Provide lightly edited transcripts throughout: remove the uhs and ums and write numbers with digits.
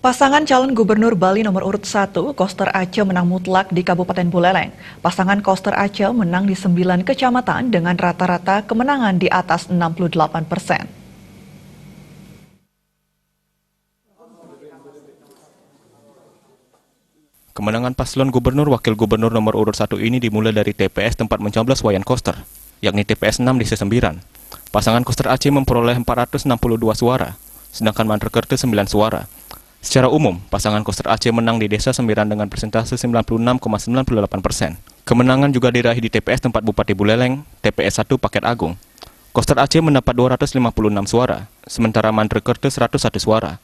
Pasangan calon gubernur Bali nomor urut 1, Koster Aceh menang mutlak di Kabupaten Buleleng. Pasangan Koster Aceh menang di 9 kecamatan dengan rata-rata kemenangan di atas 68%. Kemenangan paslon gubernur wakil gubernur nomor urut 1 ini dimulai dari TPS tempat mencoblos Wayan Koster, yakni TPS 6 di Sesembiran. Pasangan Koster Aceh memperoleh 462 suara, sedangkan Mandrakerta 9 suara. Secara umum, pasangan Koster Aceh menang di Desa Sembiran dengan persentase 96,98%. Kemenangan juga diraih di TPS tempat Bupati Buleleng, TPS 1 Paket Agung. Koster Aceh mendapat 256 suara, sementara Mandrakerta 101 suara.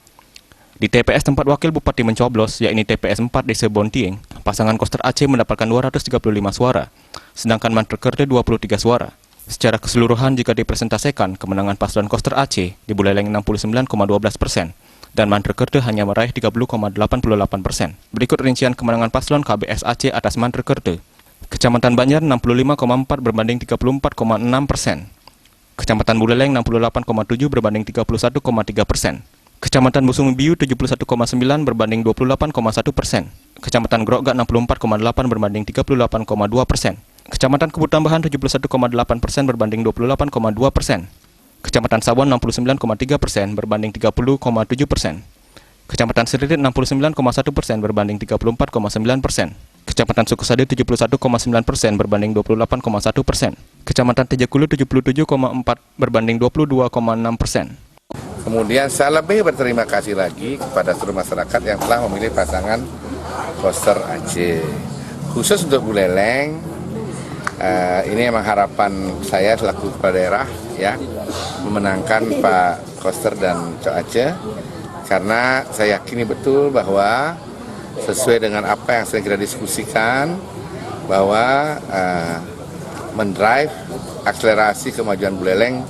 Di TPS tempat wakil Bupati mencoblos, yakni TPS 4 Desa Bontieng, pasangan Koster Aceh mendapatkan 235 suara, sedangkan Mandrakerta 23 suara. Secara keseluruhan jika dipresentasikan, kemenangan paslon Koster Aceh di Buleleng 69,12%, dan Mandrakerta hanya meraih 30,88%. Berikut rincian kemenangan paslon KBS Aceh atas Mandrakerta. Kecamatan Banjar 65,4 berbanding 34,6%. Kecamatan Buleleng 68,7 berbanding 31,3%. Kecamatan Busung Biu 71,9 berbanding 28,1%. Kecamatan Grogak 64,8 berbanding 38,2%. Kecamatan Kebun Tambahan 71,8% berbanding 28,2%. Kecamatan Sawon 69,3% berbanding 30,7%. Kecamatan Seririt 69,1% berbanding 34,9%. Kecamatan Sukosade 71,9% berbanding 28,1%. Kecamatan Tejakulu 77,4 berbanding 22,6%. Kemudian saya lebih berterima kasih lagi kepada seluruh masyarakat yang telah memilih pasangan Koster Aceh. Khusus untuk Buleleng, ini memang harapan saya selaku kepala daerah ya, memenangkan Pak Koster dan Cok Aceh, karena saya yakini betul bahwa sesuai dengan apa yang sedang kita diskusikan, bahwa mendrive akselerasi kemajuan Buleleng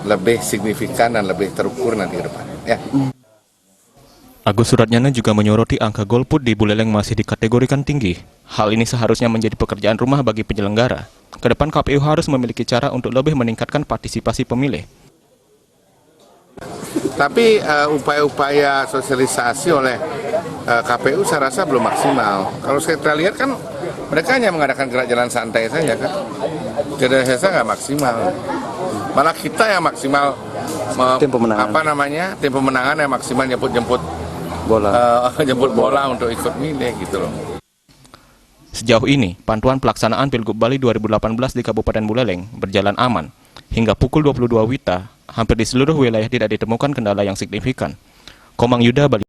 lebih signifikan dan lebih terukur nanti ke depan. Ya. Agus Suratnyana juga menyoroti angka golput di Buleleng masih dikategorikan tinggi. Hal ini seharusnya menjadi pekerjaan rumah bagi penyelenggara. Kedepan KPU harus memiliki cara untuk lebih meningkatkan partisipasi pemilih. Tapi upaya-upaya sosialisasi oleh KPU saya rasa belum maksimal. Kalau kita lihat kan mereka hanya mengadakan gerak jalan santai saja kan. Gerak nggak maksimal. Malah kita yang maksimal tim pemenangan yang maksimal jemput bola untuk ikut milih gitu loh. Sejauh ini, pantauan pelaksanaan Pilgub Bali 2018 di Kabupaten Buleleng berjalan aman. Hingga pukul 22 WITA, hampir di seluruh wilayah tidak ditemukan kendala yang signifikan. Komang Yuda, Bali.